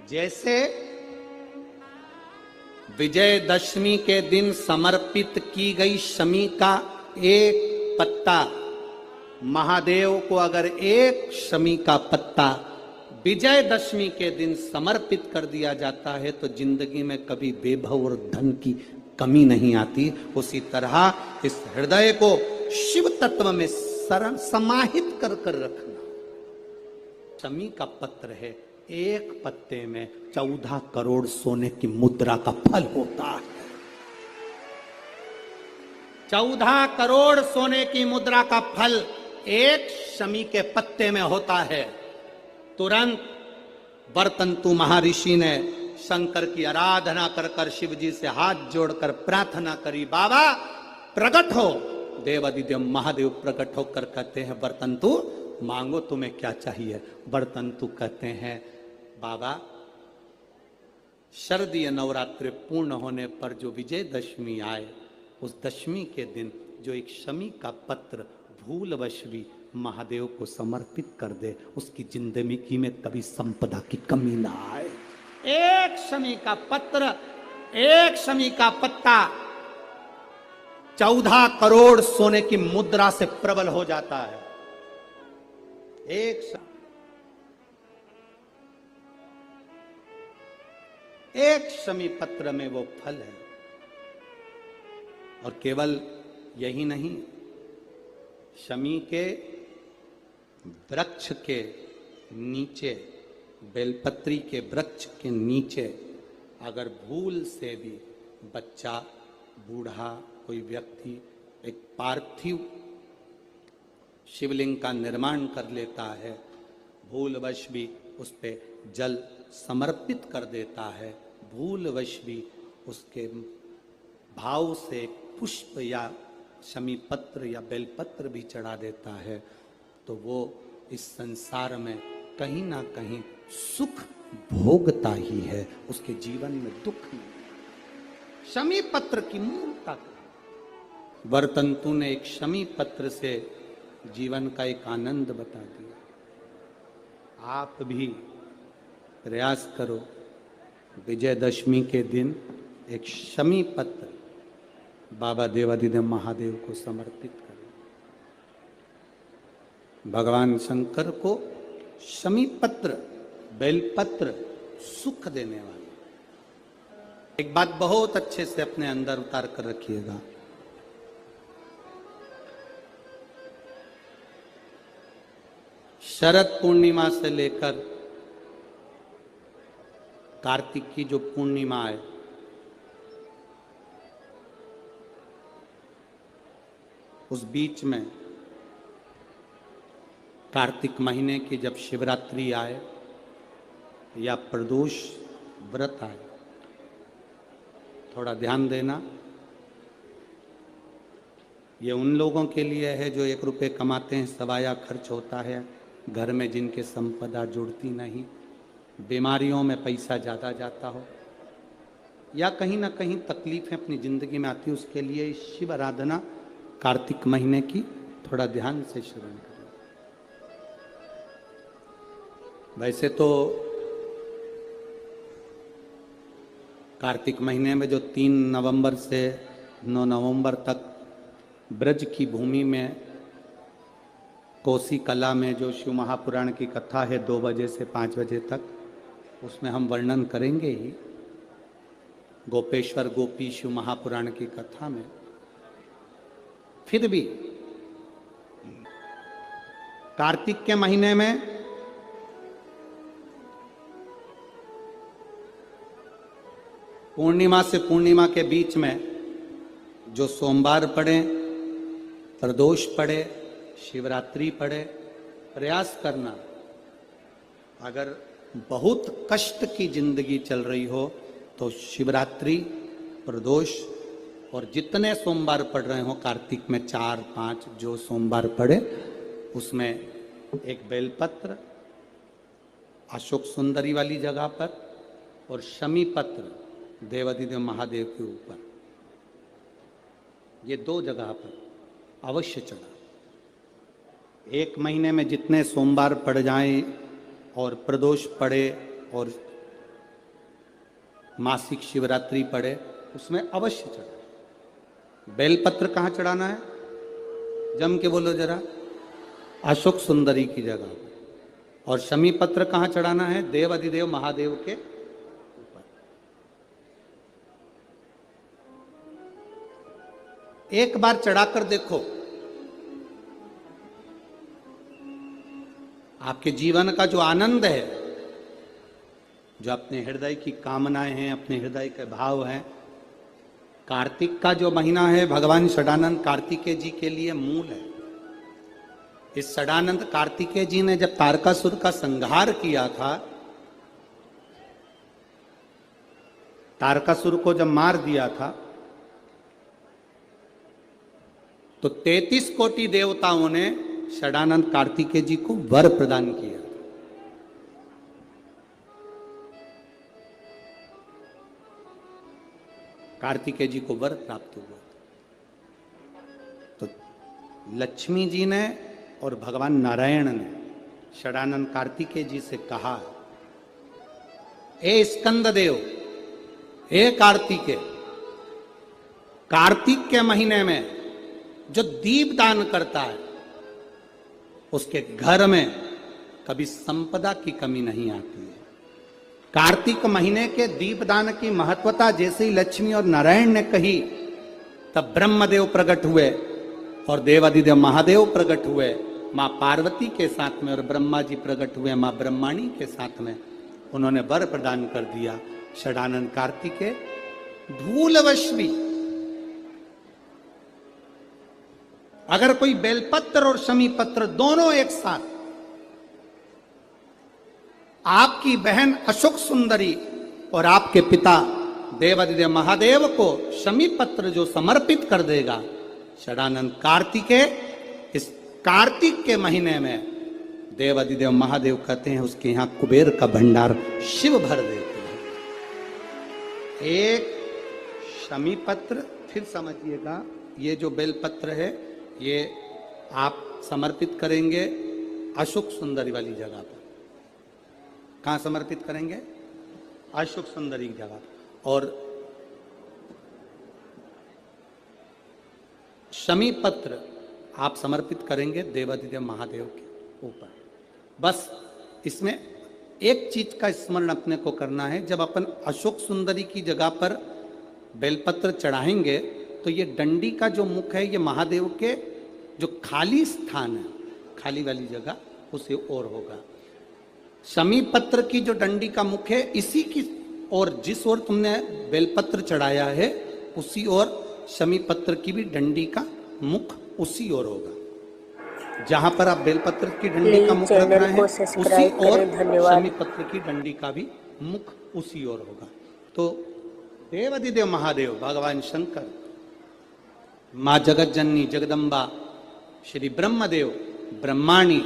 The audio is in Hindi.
जैसे विजयदशमी के दिन समर्पित की गई शमी का एक पत्ता, महादेव को अगर एक शमी का पत्ता विजयदशमी के दिन समर्पित कर दिया जाता है तो जिंदगी में कभी बेभव और धन की कमी नहीं आती। उसी तरह इस हृदय को शिव तत्व में समाहित कर कर रखना। शमी का पत्र है, एक पत्ते में 14 करोड़ सोने की मुद्रा का फल होता है। 14 करोड़ सोने की मुद्रा का फल एक शमी के पत्ते में होता है। तुरंत वर्तंतु महर्षि ने शंकर की आराधना कर कर शिव जी से हाथ जोड़कर प्रार्थना करी, बाबा प्रकट हो। देवादिदेव महादेव प्रकट होकर कहते हैं, वर्तंतु मांगो तुम्हें क्या चाहिए। वर्तंतु कहते हैं, बाबा शरदीय नवरात्रि पूर्ण होने पर जो विजयदशमी आए, उस दशमी के दिन जो एक शमी का पत्र भूलवश भी महादेव को समर्पित कर दे, उसकी जिंदगी में कभी संपदा की कमी ना आए। एक शमी का पत्र, एक शमी का पत्ता 14 करोड़ सोने की मुद्रा से प्रबल हो जाता है। एक शमी पत्र में वो फल है। और केवल यही नहीं, शमी के वृक्ष के नीचे, बेलपत्री के वृक्ष के नीचे अगर भूल से भी बच्चा, बूढ़ा, कोई व्यक्ति एक पार्थिव शिवलिंग का निर्माण कर लेता है, भूलवश भी उस पे जल समर्पित कर देता है, भूलवश भी उसके भाव से पुष्प या शमी पत्र या बेलपत्र भी चढ़ा देता है, तो वो इस संसार में कहीं ना कहीं सुख भोगता ही है, उसके जीवन में दुख नहीं। शमी पत्र की मूलता, वर्तंतु ने एक शमी पत्र से जीवन का एक आनंद बता दिया। आप भी प्रयास करो, विजयदशमी के दिन एक शमी पत्र बाबा देवादिदेव महादेव को समर्पित करें। भगवान शंकर को शमी पत्र, बेलपत्र सुख देने वाला। एक बात बहुत अच्छे से अपने अंदर उतार कर रखिएगा, शरद पूर्णिमा से लेकर कार्तिक की जो पूर्णिमा है, उस बीच में कार्तिक महीने की जब शिवरात्रि आए या प्रदोष व्रत आए, थोड़ा ध्यान देना। ये उन लोगों के लिए है जो 1 रुपये कमाते हैं, सवाया खर्च होता है, घर में जिनके संपदा जुड़ती नहीं, बीमारियों में पैसा ज़्यादा जाता हो, या कहीं ना कहीं तकलीफें अपनी ज़िंदगी में आती, उसके लिए शिव आराधना कार्तिक महीने की थोड़ा ध्यान से श्रवण करें। वैसे तो कार्तिक महीने में जो 3 नवंबर से 9 नवंबर तक ब्रज की भूमि में कोसी कला में जो शिव महापुराण की कथा है 2 बजे से 5 बजे तक, उसमें हम वर्णन करेंगे ही। गोपेश्वर गोपी शिव महापुराण की कथा में फिर भी कार्तिक के महीने में पूर्णिमा से पूर्णिमा के बीच में जो सोमवार पड़े, प्रदोष पड़े, शिवरात्रि पड़े, प्रयास करना। अगर बहुत कष्ट की जिंदगी चल रही हो तो शिवरात्रि, प्रदोष और जितने सोमवार पड़ रहे हो कार्तिक में 4-5 जो सोमवार पड़े, उसमें एक बेलपत्र अशोक सुंदरी वाली जगह पर और शमी पत्र देवादिदेव महादेव के ऊपर, ये 2 जगह पर अवश्य चढ़ा। 1 महीने में जितने सोमवार पड़ जाएं और प्रदोष पड़े और मासिक शिवरात्रि पड़े उसमें अवश्य चढ़ाए। बेलपत्र कहाँ चढ़ाना है? जम के बोलो जरा। अशोक सुंदरी की जगह पर। और शमी पत्र कहाँ चढ़ाना है? देव अधिदेव महादेव के ऊपर। एक बार चढ़ाकर देखो, आपके जीवन का जो आनंद है, जो अपने हृदय की कामनाएं हैं, अपने हृदय के भाव हैं, कार्तिक का जो महीना है भगवान षडानंद कार्तिकेय जी के लिए मूल है। इस षडानंद कार्तिकेय जी ने जब तारकासुर का संहार किया था, तारकासुर को जब मार दिया था, तो 33 कोटि देवताओं ने षडानंद कार्तिकेय जी को वर प्रदान किया। कार्तिकेय जी को वर प्राप्त हुआ। तो लक्ष्मी जी ने और भगवान नारायण ने षडानंद कार्तिकेय जी से कहा, ए स्कंद देव, ए कार्तिकेय, कार्तिक के महीने में जो दीप दान करता है उसके घर में कभी संपदा की कमी नहीं आती है। कार्तिक महीने के दीपदान की महत्वता जैसे ही लक्ष्मी और नारायण ने कही, तब ब्रह्मदेव प्रकट हुए और देवाधिदेव महादेव प्रकट हुए मां पार्वती के साथ में, और ब्रह्मा जी प्रकट हुए मां ब्रह्माणी के साथ में। उन्होंने वर प्रदान कर दिया। षडानंद कार्तिकेय भूलवश भी अगर कोई बेलपत्र और शमी पत्र दोनों एक साथ आपकी बहन अशोक सुंदरी और आपके पिता देवाधिदेव महादेव को शमी पत्र जो समर्पित कर देगा, षडानंद कार्तिकेय इस कार्तिक के महीने में देवाधिदेव महादेव कहते हैं उसके यहां कुबेर का भंडार शिव भर देते हैं। एक शमी पत्र, फिर समझिएगा, ये जो बेलपत्र है ये आप समर्पित करेंगे अशोक सुंदरी वाली जगह पर। कहां समर्पित करेंगे? अशोक सुंदरी की जगह। और शमी पत्र आप समर्पित करेंगे देवाधिदेव महादेव के ऊपर। बस इसमें एक चीज का स्मरण अपने को करना है, जब अपन अशोक सुंदरी की जगह पर बेलपत्र चढ़ाएंगे तो ये डंडी का जो मुख है ये महादेव के जो खाली स्थान है, खाली वाली जगह, उसे ओर होगा। शमी पत्र की जो डंडी का मुख है इसी की और जिस ओर तुमने बेलपत्र चढ़ाया है उसी ओर शमी पत्र की भी डंडी का मुख उसी ओर होगा। जहां पर आप बेलपत्र की डंडी का मुख रख रहे हैं उसी ओर शमी पत्र की डंडी का भी मुख उसी ओर होगा। तो देवाधिदेव महादेव भगवान शंकर, मां जगत जननी जगदम्बा, श्री ब्रह्मदेव, ब्रह्माणी